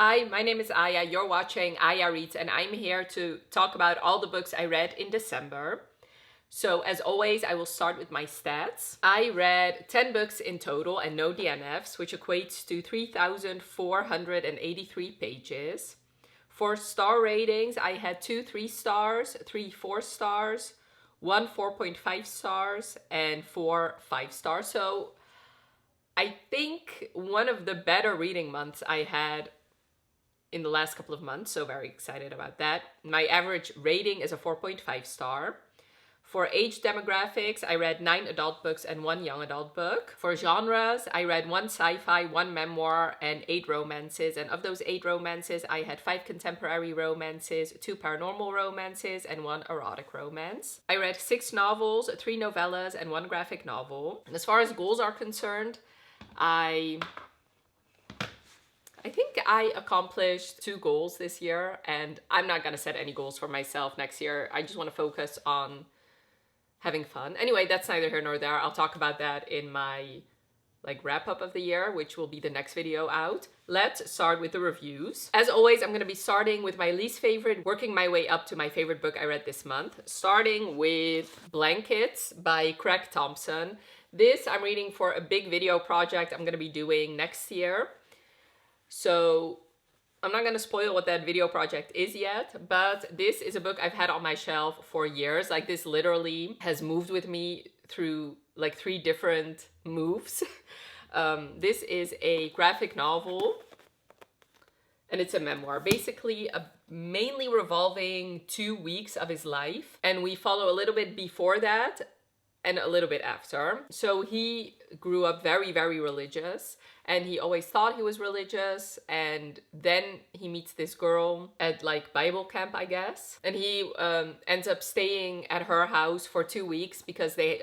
Hi, my name is Aya. You're watching Aya Reads, and I'm here to talk about all the books I read in December. So, as always, I will start with my stats. I read 10 books in total and no DNFs, which equates to 3,483 pages. For star ratings, I had 2 3 stars, 3 4 stars, 1 4.5 stars, and 4 5 stars. So, I think one of the better reading months I had in the last couple of months, so very excited about that. My average rating is a 4.5 star. For age demographics, I read 9 adult books and 1 young adult book. For genres, I read 1 sci-fi, 1 memoir, and 8 romances. And of those 8 romances, I had 5 contemporary romances, 2 paranormal romances, and 1 erotic romance. I read 6 novels, 3 novellas, and 1 graphic novel. And as far as goals are concerned, I think I accomplished 2 goals this year, and I'm not gonna set any goals for myself next year. I just want to focus on having fun. Anyway, that's neither here nor there. I'll talk about that in my wrap up of the year, which will be the next video out. Let's start with the reviews. As always, I'm gonna be starting with my least favorite, working my way up to my favorite book I read this month, starting with Blankets by Craig Thompson. This I'm reading for a big video project I'm gonna be doing next year. So I'm not gonna spoil what that video project is yet, but this is a book I've had on my shelf for years. Like, this literally has moved with me through like 3 different moves. This is a graphic novel, and it's a memoir, basically mainly revolving 2 weeks of his life, and we follow a little bit before that and a little bit after. So he grew up very, very religious, and he always thought he was religious, and then he meets this girl at Bible camp, I guess, and he ends up staying at her house for 2 weeks because they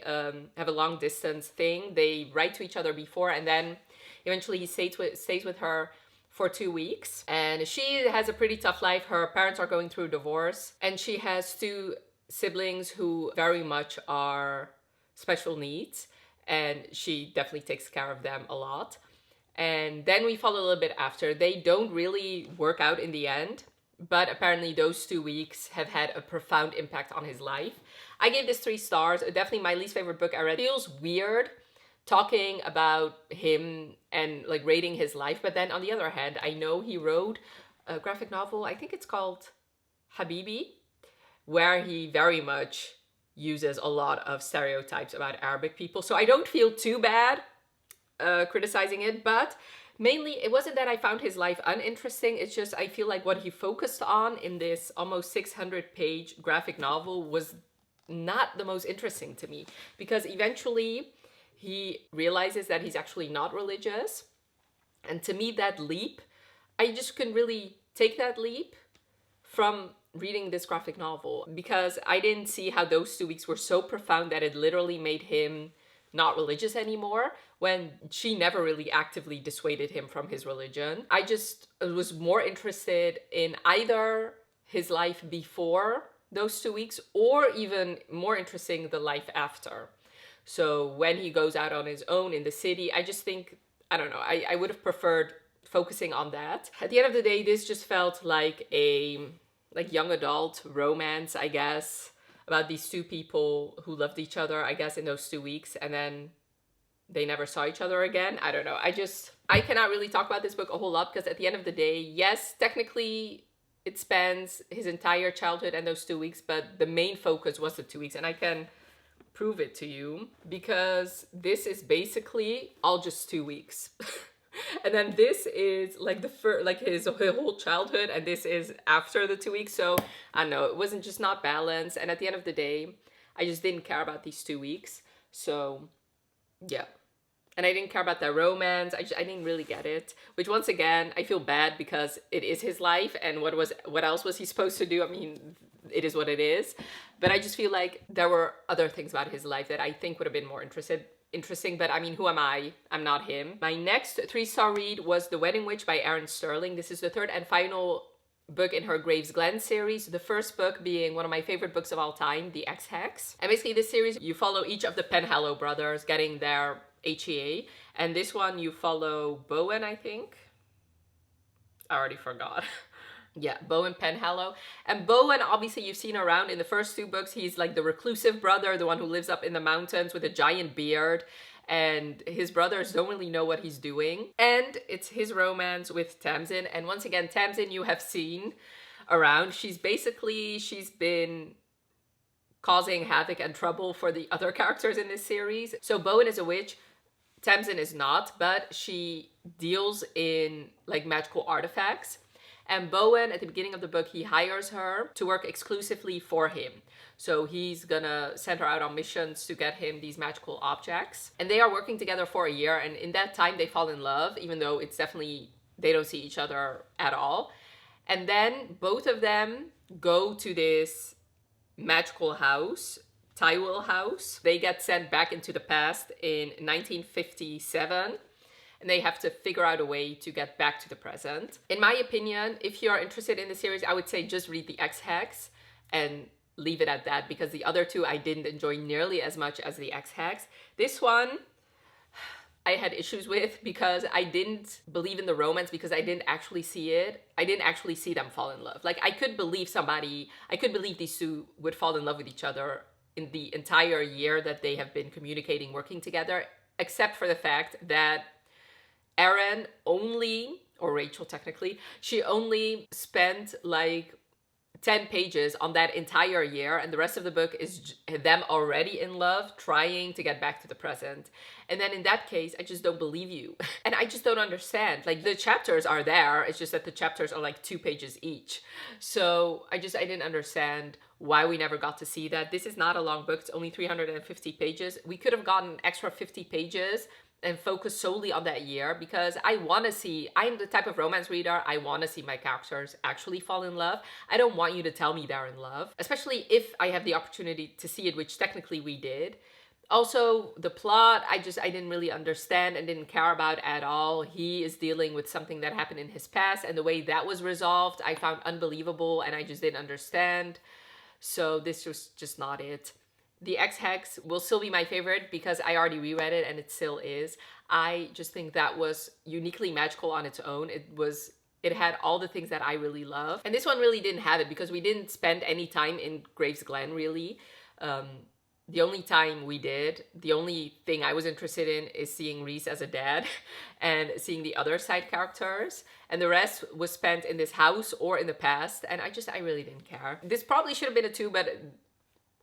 have a long distance thing. They write to each other before, and then eventually he stays with her for 2 weeks, and she has a pretty tough life. Her parents are going through a divorce, and she has 2 siblings who very much are special needs, and she definitely takes care of them a lot. And then we follow a little bit after. They don't really work out in the end, but apparently those 2 weeks have had a profound impact on his life. I gave this 3 stars. Definitely my least favorite book I read. It feels weird talking about him and rating his life, but then on the other hand, I know he wrote a graphic novel, I think it's called Habibi, where he very much uses a lot of stereotypes about Arabic people. So I don't feel too bad criticizing it, but mainly it wasn't that I found his life uninteresting. It's just I feel like what he focused on in this almost 600-page graphic novel was not the most interesting to me, because eventually he realizes that he's actually not religious. And to me, that leap, I just couldn't really take that leap from reading this graphic novel, because I didn't see how those 2 weeks were so profound that it literally made him not religious anymore, when she never really actively dissuaded him from his religion. I just was more interested in either his life before those 2 weeks, or even more interesting, the life after. So when he goes out on his own in the city, I just think, I don't know, I would have preferred focusing on that. At the end of the day, this just felt like a young adult romance, I guess, about these 2 people who loved each other, I guess, in those 2 weeks, and then they never saw each other again. I don't know. I cannot really talk about this book a whole lot, because at the end of the day, yes, technically it spans his entire childhood and those 2 weeks, but the main focus was the 2 weeks, and I can prove it to you, because this is basically all just 2 weeks. And then this is his whole childhood, and this is after the 2 weeks. So I don't know, it wasn't just not balanced, and at the end of the day, I just didn't care about these 2 weeks. So yeah, and I didn't care about their romance. I didn't really get it, which once again I feel bad, because it is his life, and what else was he supposed to do? I mean, it is what it is. But I just feel like there were other things about his life that I think would have been more interesting, but I mean, who am I? I'm not him. My next 3-star read was The Wedding Witch by Erin Sterling. This is the 3rd and final book in her Graves Glen series, the first book being one of my favorite books of all time, The Ex-Hex. And basically this series, you follow each of the Penhallow brothers getting their HEA, and this one you follow Bowen, I think. I already forgot. Yeah, Bowen Penhallow. And Bowen, obviously, you've seen around in the first two books. He's like the reclusive brother, the one who lives up in the mountains with a giant beard. And his brothers don't really know what he's doing. And it's his romance with Tamsin. And once again, Tamsin, you have seen around. She's been causing havoc and trouble for the other characters in this series. So Bowen is a witch. Tamsin is not, but she deals in like magical artifacts. And Bowen, at the beginning of the book, he hires her to work exclusively for him. So he's gonna send her out on missions to get him these magical objects. And they are working together for a year. And in that time, they fall in love, even though it's definitely, they don't see each other at all. And then both of them go to this magical house, Tywell House. They get sent back into the past in 1957. And they have to figure out a way to get back to the present. In my opinion, if you are interested in the series, I would say just read the X-Hex and leave it at that, because the other two I didn't enjoy nearly as much as the X-Hex. This one I had issues with because I didn't believe in the romance, because I didn't actually see it. I didn't actually see them fall in love. Like, I could believe these two would fall in love with each other in the entire year that they have been communicating, working together, except for the fact that Erin only, or Rachel technically, she only spent like 10 pages on that entire year, and the rest of the book is them already in love, trying to get back to the present. And then in that case, I just don't believe you. And I just don't understand. Like, the chapters are there, it's just that the chapters are like 2 pages each. So I didn't understand why we never got to see that. This is not a long book, it's only 350 pages. We could have gotten an extra 50 pages and focus solely on that year, because I'm the type of romance reader, I want to see my characters actually fall in love. I don't want you to tell me they're in love, especially if I have the opportunity to see it, which technically we did. Also, the plot, I didn't really understand and didn't care about at all. He is dealing with something that happened in his past, and the way that was resolved, I found unbelievable, and I just didn't understand. So this was just not it. The X-Hex will still be my favorite because I already reread it and it still is. I just think that was uniquely magical on its own. It had all the things that I really love. And this one really didn't have it because we didn't spend any time in Graves Glen, really. The only time we did, the only thing I was interested in is seeing Rhys as a dad and seeing the other side characters. And the rest was spent in this house or in the past. And I really didn't care. This probably should have been a 2, but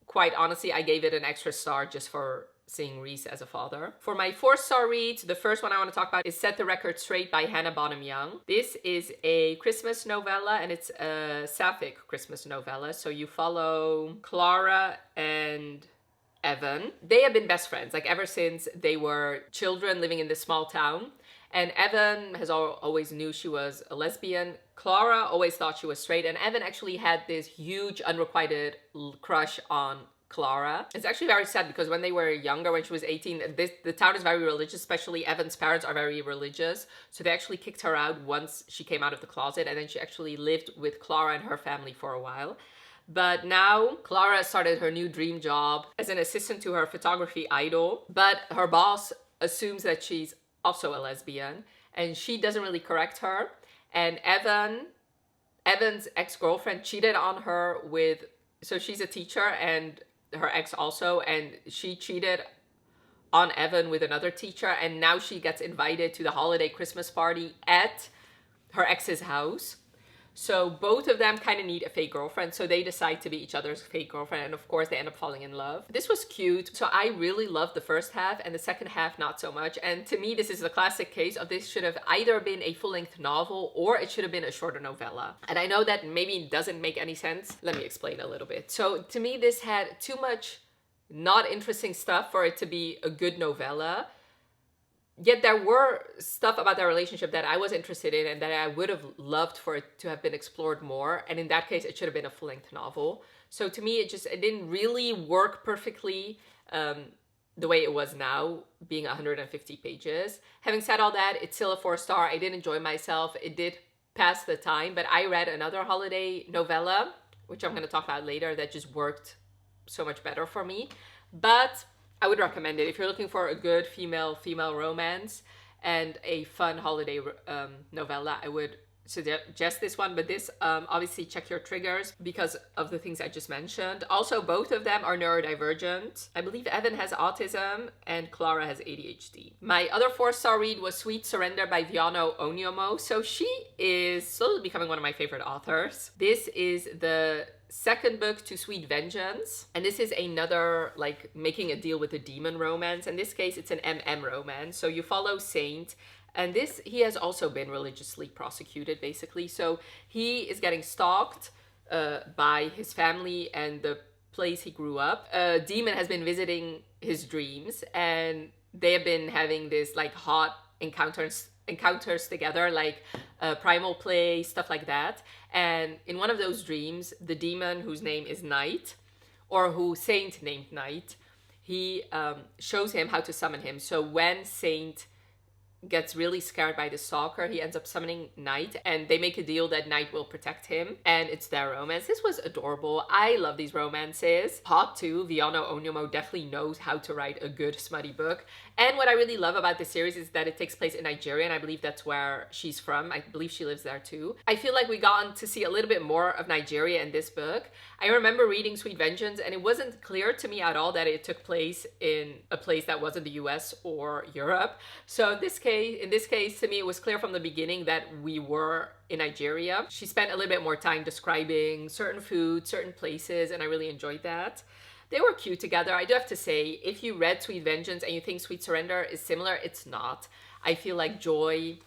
quite honestly, I gave it an extra star just for seeing Rhys as a father. For my 4-star read, the first one I want to talk about is Set the Record Straight by Hannah Bonham Young. This is a Christmas novella, and it's a sapphic Christmas novella. So you follow Clara and Evan. They have been best friends, like ever since they were children living in this small town. And Evan has always knew she was a lesbian. Clara always thought she was straight. And Evan actually had this huge unrequited crush on Clara. It's actually very sad because when they were younger, when she was 18, the town is very religious, especially Evan's parents are very religious. So they actually kicked her out once she came out of the closet. And then she actually lived with Clara and her family for a while. But now Clara started her new dream job as an assistant to her photography idol. But her boss assumes that she's also a lesbian, and she doesn't really correct her. And Evan's ex-girlfriend cheated on her so she's a teacher and her ex also, and she cheated on Evan with another teacher, and now she gets invited to the holiday Christmas party at her ex's house. So both of them kind of need a fake girlfriend, so they decide to be each other's fake girlfriend, and of course they end up falling in love. This was cute, so I really loved the first half, and the second half not so much. And to me, this is the classic case of this should have either been a full-length novel or it should have been a shorter novella. And I know that maybe doesn't make any sense. Let me explain a little bit. So to me, this had too much not interesting stuff for it to be a good novella. Yet there were stuff about their relationship that I was interested in and that I would have loved for it to have been explored more. And in that case, it should have been a full-length novel. So to me, it didn't really work perfectly the way it was now, being 150 pages. Having said all that, it's still a 4-star. I did enjoy myself. It did pass the time. But I read another holiday novella, which I'm going to talk about later, that just worked so much better for me. But I would recommend it if you're looking for a good female romance and a fun holiday novella. I would suggest this one, but this obviously check your triggers because of the things I just mentioned. Also, both of them are neurodivergent. I believe Evan has autism and Clara has ADHD. My other 4-star read was Sweet Surrender by Viano Onyomo. So she is slowly becoming one of my favorite authors. This is the second book to Sweet Vengeance, and this is another like making a deal with a demon romance. In this case, it's an MM romance. So you follow Saint, and he has also been religiously prosecuted, basically. So he is getting stalked by his family and the place he grew up. A demon has been visiting his dreams, and they have been having this like hot encounters together, like primal play, stuff like that. And in one of those dreams, the demon, whose name is Night, or who Saint named Night, he shows him how to summon him. So when Saint gets really scared by the stalker, he ends up summoning Night, and they make a deal that Night will protect him, and it's their romance. This was adorable. I love these romances. Hot too. Viano Onyomo definitely knows how to write a good smutty book. And what I really love about this series is that it takes place in Nigeria, and I believe that's where she's from. I believe she lives there too. I feel like we got to see a little bit more of Nigeria in this book. I remember reading Sweet Vengeance, and it wasn't clear to me at all that it took place in a place that wasn't the US or Europe. So in this case, to me, it was clear from the beginning that we were in Nigeria. She spent a little bit more time describing certain foods, certain places, and I really enjoyed that. They were cute together. I do have to say, if you read Sweet Vengeance and you think Sweet Surrender is similar, it's not. I feel like Joy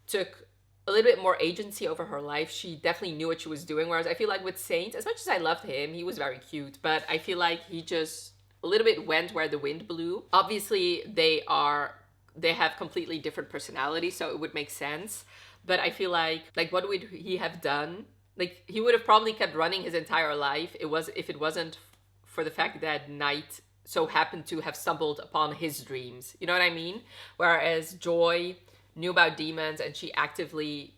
took a little bit more agency over her life. She definitely knew what she was doing, whereas I feel like with Saint, as much as I loved him, he was very cute, but I feel like he just a little bit went where the wind blew. Obviously, they have completely different personalities, so it would make sense. But I feel like what would he have done? Like, he would have probably kept running his entire life. If it wasn't for the fact that Night so happened to have stumbled upon his dreams. You know what I mean? Whereas Joy knew about demons, and she actively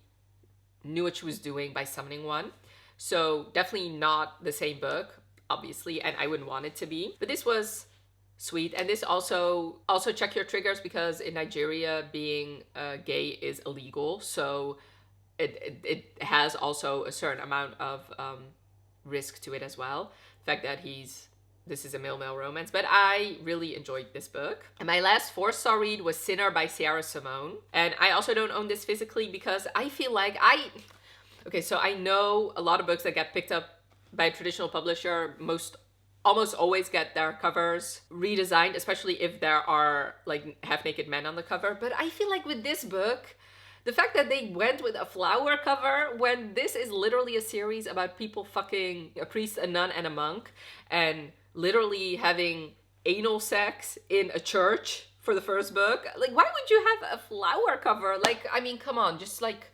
knew what she was doing by summoning one. So definitely not the same book, obviously, and I wouldn't want it to be. But this was sweet, and this also check your triggers, because in Nigeria being gay is illegal, so it has also a certain amount of risk to it as well. The fact that this is a male-male romance, but I really enjoyed this book. And my last 4-star read was Sinner by Sierra Simone, and I also don't own this physically because I feel like so I know a lot of books that get picked up by a traditional publisher almost always get their covers redesigned, especially if there are like half-naked men on the cover. But I feel like with this book, the fact that they went with a flower cover when this is literally a series about people fucking a priest, a nun, and a monk, and literally having anal sex in a church for the first book. Like, why would you have a flower cover? Like, I mean, come on, just like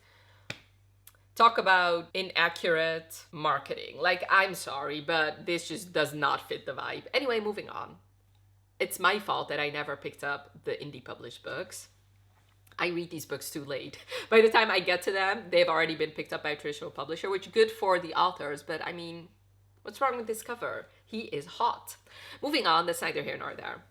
talk about inaccurate marketing. Like, I'm sorry, but this just does not fit the vibe. Anyway, moving on. It's my fault that I never picked up the indie published books. I read these books too late. By the time I get to them, they've already been picked up by a traditional publisher, which is good for the authors, but I mean, what's wrong with this cover? He is hot. Moving on, that's neither here nor there.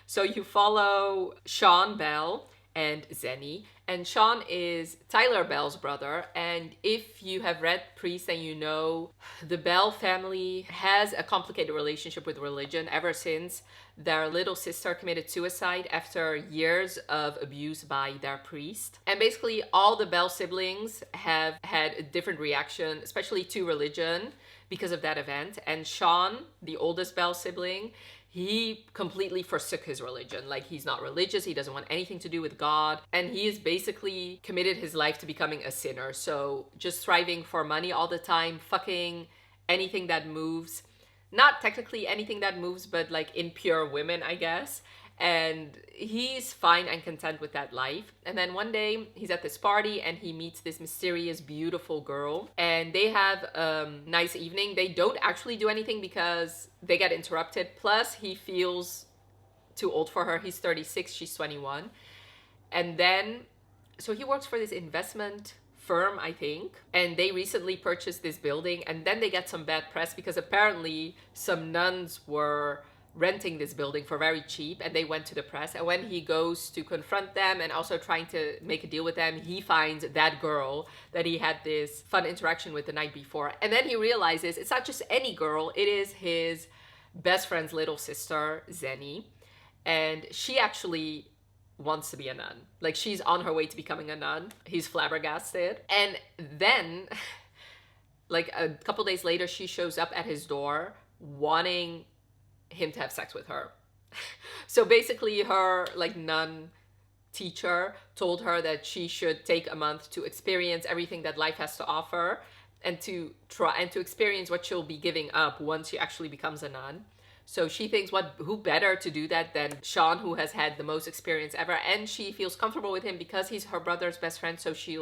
So you follow Sean Bell and Zenny, and Sean is Tyler Bell's brother, and if you have read Priest, then you know the Bell family has a complicated relationship with religion ever since their little sister committed suicide after years of abuse by their priest. And basically all the Bell siblings have had a different reaction, especially to religion, because of that event. And Sean, the oldest Bell sibling, he completely forsook his religion. Like, he's not religious, he doesn't want anything to do with God, and he has basically committed his life to becoming a sinner. So just thriving for money all the time, fucking anything that moves. Not technically anything that moves, but like impure women, I guess. And he's fine and content with that life. And then one day he's at this party and he meets this mysterious, beautiful girl. And they have a nice evening. They don't actually do anything because they get interrupted. Plus, he feels too old for her. He's 36, she's 21. And then, so he works for this investment firm, I think. And they recently purchased this building. And then they get some bad press because apparently some nuns were renting this building for very cheap, and they went to the press. And when he goes to confront them and also trying to make a deal with them, he finds that girl that he had this fun interaction with the night before. And then he realizes it's not just any girl, it is his best friend's little sister, Zenny. And she actually wants to be a nun. Like, she's on her way to becoming a nun. He's flabbergasted. And then, like, a couple days later, she shows up at his door wanting him to have sex with her. So basically, her, like, nun teacher told her that she should take a month to experience everything that life has to offer, and to try and to experience what she'll be giving up once she actually becomes a nun. So she thinks, who better to do that than Sean, who has had the most experience ever, and she feels comfortable with him because he's her brother's best friend. So she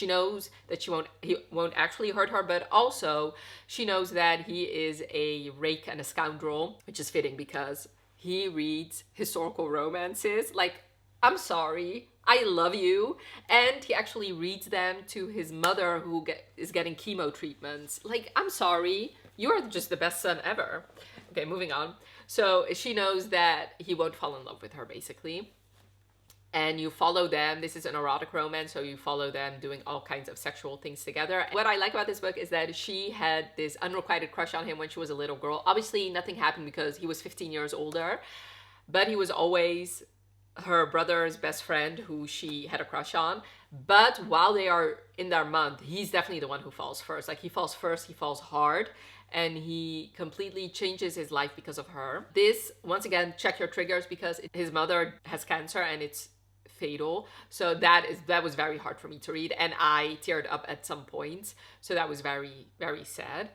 knows that he won't actually hurt her, but also she knows that he is a rake and a scoundrel, which is fitting because he reads historical romances. Like, I'm sorry, I love you. And he actually reads them to his mother, who is getting chemo treatments. Like, I'm sorry, you're just the best son ever. Okay, moving on. So she knows that he won't fall in love with her, basically. And you follow them. This is an erotic romance, so you follow them doing all kinds of sexual things together. What I like about this book is that she had this unrequited crush on him when she was a little girl. Obviously, nothing happened because he was 15 years older, but he was always her brother's best friend who she had a crush on. But while they are in their month, he's definitely the one who falls first. Like, he falls first, he falls hard, and he completely changes his life because of her. This, once again, check your triggers, because his mother has cancer and it's fatal. So that was very hard for me to read, and I teared up at some points. So that was very, very sad.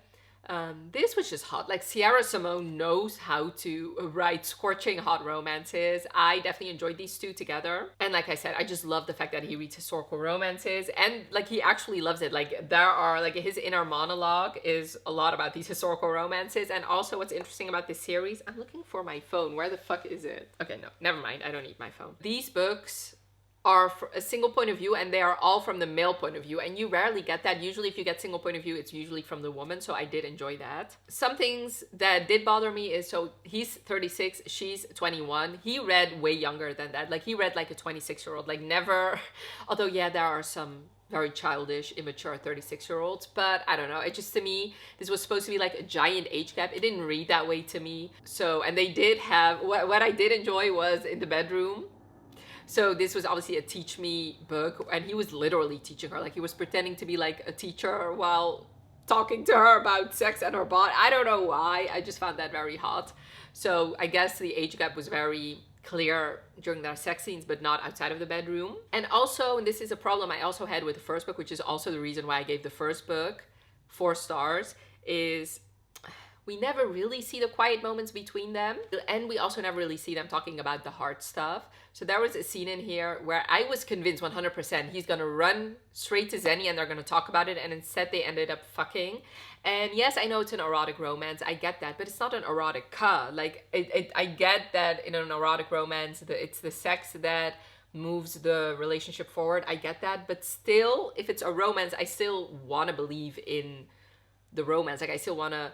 This was just hot. Like, Sierra Simone knows how to write scorching hot romances. I definitely enjoyed these two together. And like I said, I just love the fact that he reads historical romances, and like, he actually loves it. Like, there are, like, his inner monologue is a lot about these historical romances. And also, what's interesting about this series, I'm looking for my phone. Where the fuck is it? Okay, no, never mind. I don't need my phone. These books are a single point of view, and they are all from the male point of view, and you rarely get that. Usually if you get single point of view, it's usually from the woman, so I did enjoy that. Some things that did bother me is, so he's 36, she's 21. He read way younger than that. Like, he read like a 26-year-old, like, never, although yeah, there are some very childish, immature 36-year-olds, but I don't know, it just, to me, this was supposed to be like a giant age gap. It didn't read that way to me. So, and they did have, what I did enjoy was in the bedroom. So this was obviously a teach me book, and he was literally teaching her. Like, he was pretending to be like a teacher while talking to her about sex and her body. I don't know why. I just found that very hot. So I guess the age gap was very clear during their sex scenes, but not outside of the bedroom. And also, and this is a problem I also had with the first book, which is also the reason why I gave the first book 4 stars, is we never really see the quiet moments between them. And we also never really see them talking about the hard stuff. So there was a scene in here where I was convinced 100% he's gonna run straight to Zenny and they're gonna talk about it, and instead they ended up fucking. And yes, I know it's an erotic romance, I get that, but it's not an erotica. Like, I get that in an erotic romance, it's the sex that moves the relationship forward. I get that, but still, if it's a romance, I still wanna believe in the romance. Like, I still wanna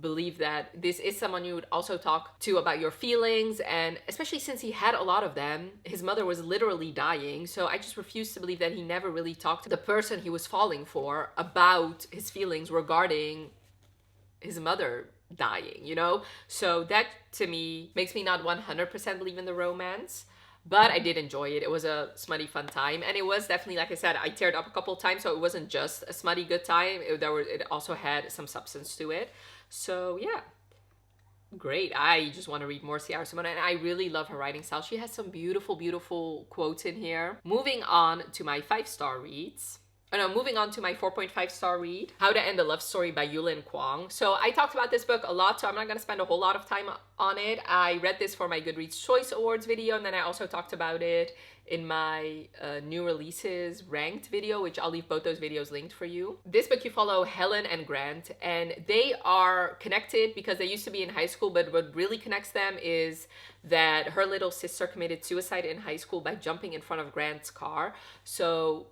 believe that this is someone you would also talk to about your feelings, and especially since he had a lot of them. His mother was literally dying, so I just refuse to believe that he never really talked to the person he was falling for about his feelings regarding his mother dying, you know? So that, to me, makes me not 100% believe in the romance. But I did enjoy it. It was a smutty fun time, and it was definitely, like I said, I teared up a couple times, so it wasn't just a smutty good time. It also had some substance to it. So yeah, great. I just want to read more Sierra Simone, and I really love her writing style. She has some beautiful, beautiful quotes in here. Moving on to my 5-star reads. Oh no, moving on to my 4.5-star read, How to End a Love Story by Yulin Kwong. So I talked about this book a lot, so I'm not going to spend a whole lot of time on it. I read this for my Goodreads Choice Awards video, and then I also talked about it in my new releases ranked video, which I'll leave both those videos linked for you. This book, you follow Helen and Grant, and they are connected because they used to be in high school, but what really connects them is that her little sister committed suicide in high school by jumping in front of Grant's car. So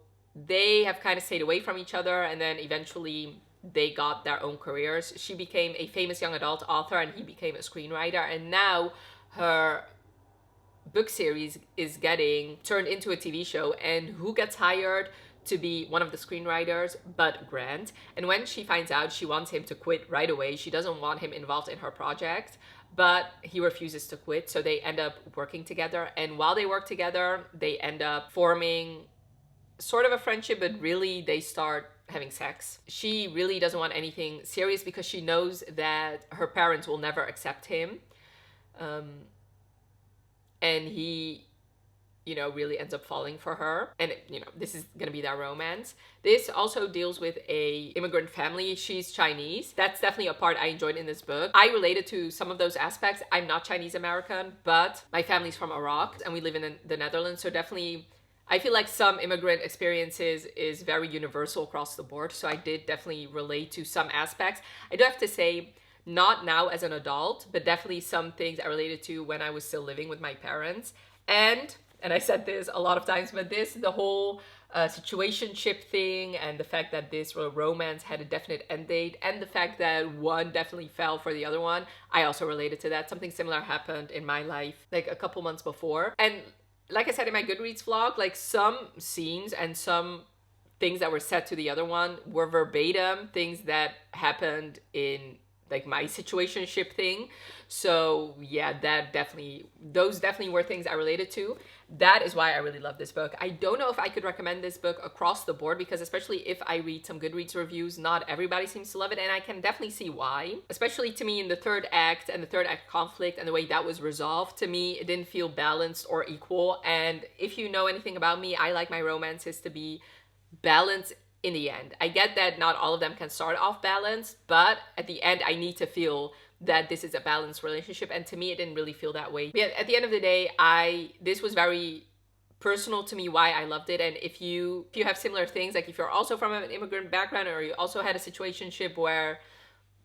they have kind of stayed away from each other, and then eventually they got their own careers. She became a famous young adult author and he became a screenwriter, and now her book series is getting turned into a TV show. And who gets hired to be one of the screenwriters but Grant? And when she finds out, she wants him to quit right away. She doesn't want him involved in her project, but he refuses to quit. So they end up working together, and while they work together, they end up forming sort of a friendship, but really they start having sex. She really doesn't want anything serious because she knows that her parents will never accept him. And he, really ends up falling for her. And, this is going to be their romance. This also deals with a immigrant family. She's Chinese. That's definitely a part I enjoyed in this book. I related to some of those aspects. I'm not Chinese American, but my family's from Iraq and we live in the Netherlands. So definitely, I feel like some immigrant experiences is very universal across the board. So I did definitely relate to some aspects. I do have to say, not now as an adult, but definitely some things I related to when I was still living with my parents. And I said this a lot of times, but the whole situationship thing, and the fact that this romance had a definite end date, and the fact that one definitely fell for the other one, I also related to that. Something similar happened in my life like a couple months before. And like I said in my Goodreads vlog, like some scenes and some things that were said to the other one were verbatim things that happened in like my situationship thing. So yeah, those definitely were things I related to. That is why I really love this book. I don't know if I could recommend this book across the board, because especially if I read some Goodreads reviews, not everybody seems to love it, and I can definitely see why. Especially to me in the third act and the third act conflict and the way that was resolved, to me, it didn't feel balanced or equal. And if you know anything about me, I like my romances to be balanced in the end. I get that not all of them can start off balanced, but at the end, I need to feel that this is a balanced relationship. And to me, it didn't really feel that way. But at the end of the day, this was very personal to me why I loved it. And if you have similar things, like if you're also from an immigrant background, or you also had a situationship where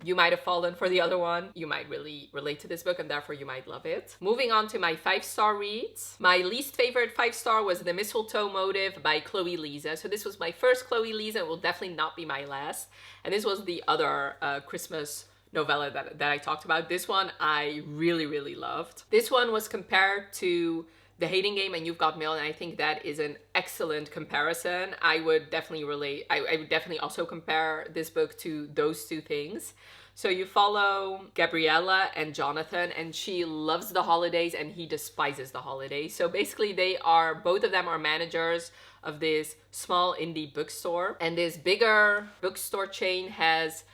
you might have fallen for the other one, you might really relate to this book, and therefore you might love it. Moving on to my 5-star reads. My least favorite 5-star was The Mistletoe Motive by Chloe Lisa. So this was my first Chloe Lisa, and will definitely not be my last. And this was the other Christmas novella that I talked about. This one I really, really loved. This one was compared to The Hating Game and You've Got Mail, and I think that is an excellent comparison. I would definitely relate. I would definitely also compare this book to those two things. So you follow Gabriella and Jonathan, and she loves the holidays and he despises the holidays. So basically both of them are managers of this small indie bookstore, and this bigger bookstore chain has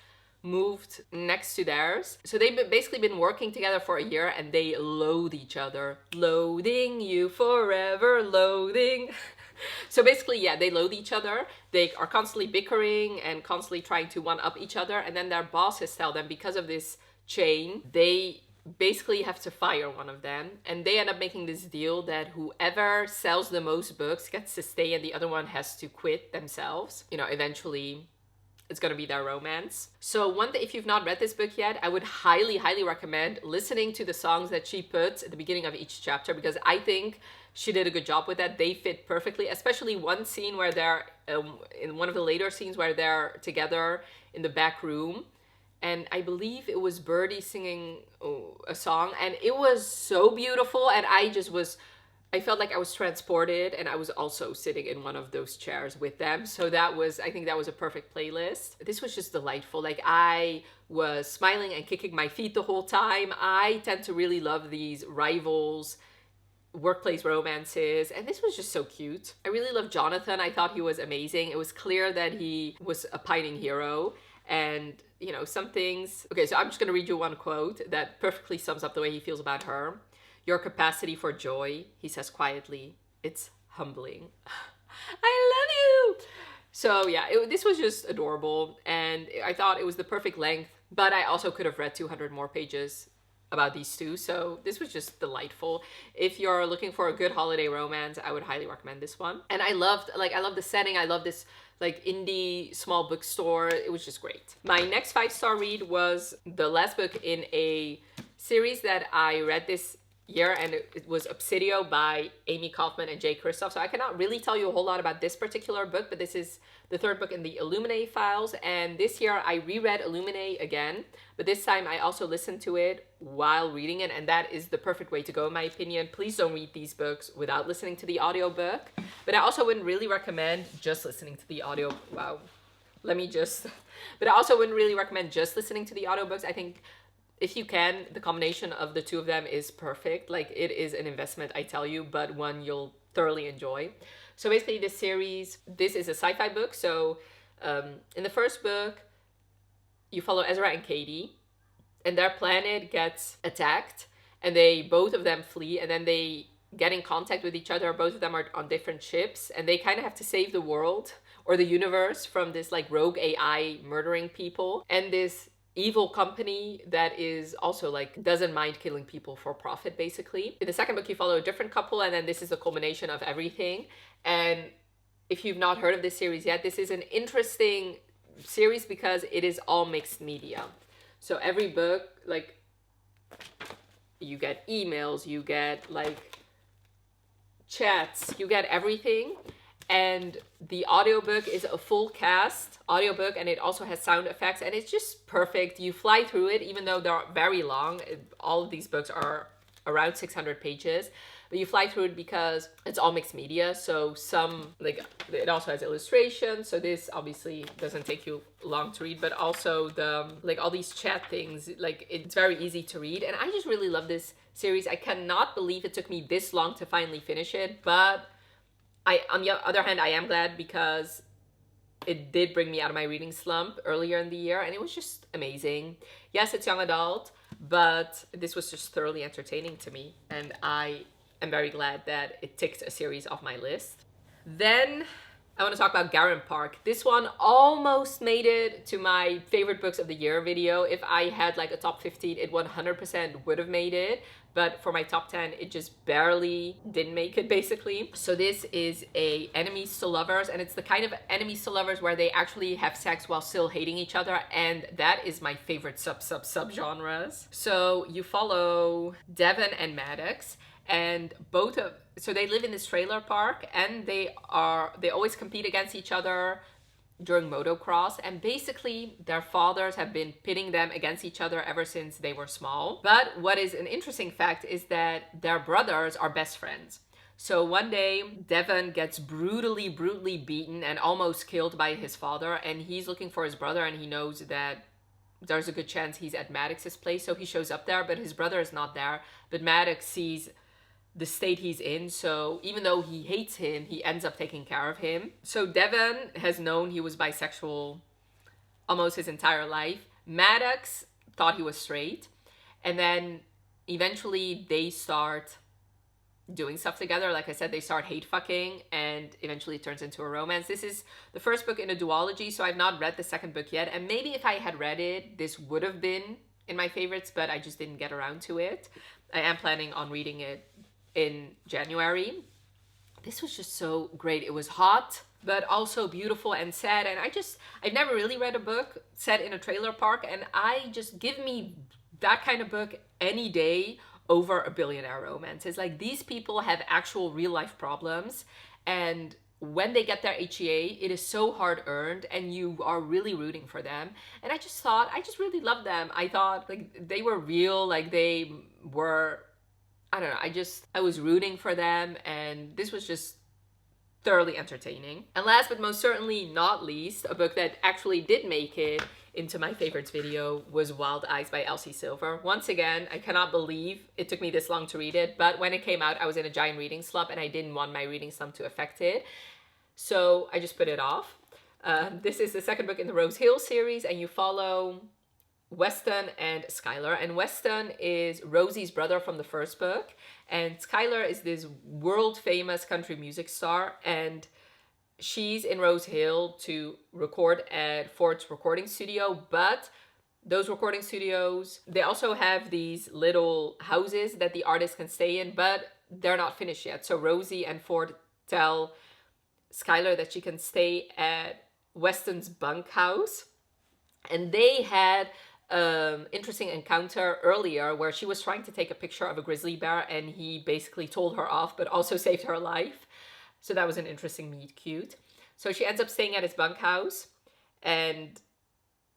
moved next to theirs. So they've basically been working together for a year, and they loathe each other. Loathing you forever, loathing. So basically, yeah, they loathe each other. They are constantly bickering and constantly trying to one-up each other. And then their bosses tell them, because of this chain, they basically have to fire one of them. And they end up making this deal that whoever sells the most books gets to stay and the other one has to quit themselves. Eventually it's going to be their romance. So one thing, if you've not read this book yet, I would highly, highly recommend listening to the songs that she puts at the beginning of each chapter, because I think she did a good job with that. They fit perfectly, especially one scene where they're, in one of the later scenes where they're together in the back room. And I believe it was Birdie singing a song, and it was so beautiful. And I felt like I was transported, and I was also sitting in one of those chairs with them. So I think that was a perfect playlist. This was just delightful. Like, I was smiling and kicking my feet the whole time. I tend to really love these rivals, workplace romances, and this was just so cute. I really loved Jonathan. I thought he was amazing. It was clear that he was a pining hero, and some things. Okay, so I'm just gonna read you one quote that perfectly sums up the way he feels about her. "Your capacity for joy," he says quietly, "it's humbling." I love you! So yeah, this was just adorable, and I thought it was the perfect length, but I also could have read 200 more pages about these two, so this was just delightful. If you're looking for a good holiday romance, I would highly recommend this one. And I love the setting. I love this like indie small bookstore. It was just great. My next 5-star read was the last book in a series that I read this year, and it was Obsidio by Amy Kaufman and Jay Kristoff. So I cannot really tell you a whole lot about this particular book, but this is the third book in the Illuminae files. And this year I reread Illuminae again, but this time I also listened to it while reading it, and that is the perfect way to go in my opinion. Please don't read these books without listening to the audiobook, but I also wouldn't really recommend just listening to the audio. Wow. But I also wouldn't really recommend just listening to the audiobooks. I think if you can, the combination of the two of them is perfect. Like, it is an investment, I tell you, but one you'll thoroughly enjoy. So basically this series, this is a sci-fi book. So in the first book, you follow Ezra and Katie, and their planet gets attacked, and both of them flee, and then they get in contact with each other. Both of them are on different ships, and they kind of have to save the world or the universe from this like rogue AI murdering people, and this evil company that is also like doesn't mind killing people for profit, basically. In the second book, you follow a different couple, and then this is the culmination of everything. And if you've not heard of this series yet, this is an interesting series because it is all mixed media. So every book, like, you get emails, you get like chats, you get everything. And the audiobook is a full cast audiobook, and it also has sound effects, and it's just perfect. You fly through it, even though they're very long. All of these books are around 600 pages, but you fly through it because it's all mixed media. So it also has illustrations, so this obviously doesn't take you long to read, but also all these chat things, like, it's very easy to read. And I just really love this series. I cannot believe it took me this long to finally finish it, but on the other hand, I am glad because it did bring me out of my reading slump earlier in the year, and it was just amazing. Yes, it's young adult, but this was just thoroughly entertaining to me, and I am very glad that it ticked a series off my list. Then I want to talk about Garen Park. This one almost made it to my favorite books of the year video. If I had like a top 15, it 100% would have made it. But for my top 10, it just barely didn't make it, basically. So this is a enemies to lovers, and it's the kind of enemies to lovers where they actually have sex while still hating each other, and that is my favorite sub-genres. So you follow Devon and Maddox, and so they live in this trailer park, and they always compete against each other during motocross, and basically their fathers have been pitting them against each other ever since they were small. But what is an interesting fact is that their brothers are best friends. So one day, Devon gets brutally beaten and almost killed by his father, and he's looking for his brother, and he knows that there's a good chance he's at Maddox's place, so he shows up there, but his brother is not there. But Maddox sees the state he's in, so even though he hates him, he ends up taking care of him. So Devon has known he was bisexual almost his entire life. Maddox thought he was straight, and then eventually they start doing stuff together. Like I said, they start hate fucking, and eventually it turns into a romance. This is the first book in a duology, so I've not read the second book yet, and maybe if I had read it, this would have been in my favorites, but I just didn't get around to it. I am planning on reading it in January. This was just so great. It was hot, but also beautiful and sad. And I've never really read a book set in a trailer park, and give me that kind of book any day over a billionaire romance. It's like these people have actual real life problems, and when they get their HEA, it is so hard earned, and you are really rooting for them. And I just really loved them. I thought like they were real, like they were, I don't know, I was rooting for them, and this was just thoroughly entertaining. And last but most certainly not least, a book that actually did make it into my favorites video was Wild Eyes by Elsie Silver. Once again, I cannot believe it took me this long to read it, but when it came out, I was in a giant reading slump, and I didn't want my reading slump to affect it. So I just put it off. This is the second book in the Rose Hill series, and you follow Weston and Skylar. And Weston is Rosie's brother from the first book, and Skylar is this world famous country music star, and she's in Rose Hill to record at Ford's recording studio. But those recording studios, they also have these little houses that the artist can stay in, but they're not finished yet. So Rosie and Ford tell Skylar that she can stay at Weston's bunkhouse, and they had interesting encounter earlier where she was trying to take a picture of a grizzly bear and he basically told her off but also saved her life. So that was an interesting meet cute. So she ends up staying at his bunkhouse and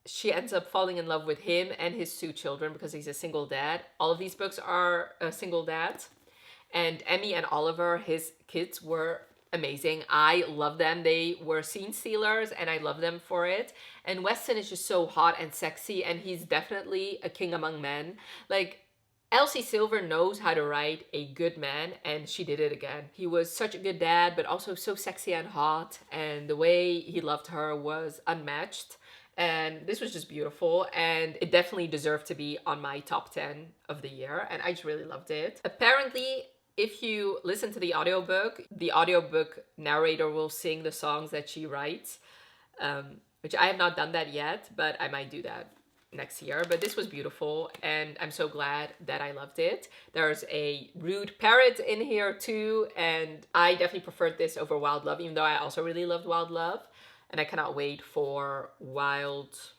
she ends up falling in love with him and his 2 children because he's a single dad. All of these books are single dads. And Emmy and Oliver, his kids, were amazing. I love them. They were scene stealers and I love them for it. And Weston is just so hot and sexy and he's definitely a king among men. Like, Elsie Silver knows how to write a good man and she did it again. He was such a good dad but also so sexy and hot, and the way he loved her was unmatched. And this was just beautiful and it definitely deserved to be on my top 10 of the year and I just really loved it. Apparently, if you listen to the audiobook narrator will sing the songs that she writes, which I have not done that yet, but I might do that next year. But this was beautiful and I'm so glad that I loved it. There's a rude parrot in here too, and I definitely preferred this over Wild Love, even though I also really loved Wild Love. And I cannot wait for what's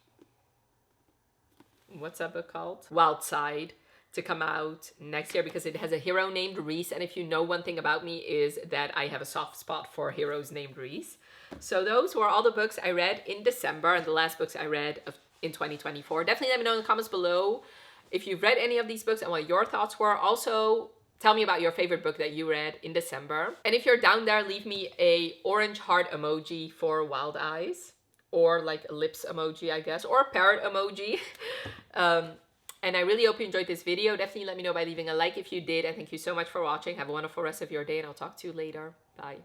that book called? Wild Side to come out next year because it has a hero named Reese. And if you know one thing about me is that I have a soft spot for heroes named Reese. So those were all the books I read in December and the last books I read in 2024. Definitely let me know in the comments below if you've read any of these books and what your thoughts were. Also, tell me about your favorite book that you read in December. And if you're down there, leave me a orange heart emoji for Wild Eyes, or like a lips emoji, I guess, or a parrot emoji. And I really hope you enjoyed this video. Definitely let me know by leaving a like if you did. And thank you so much for watching. Have a wonderful rest of your day and I'll talk to you later. Bye.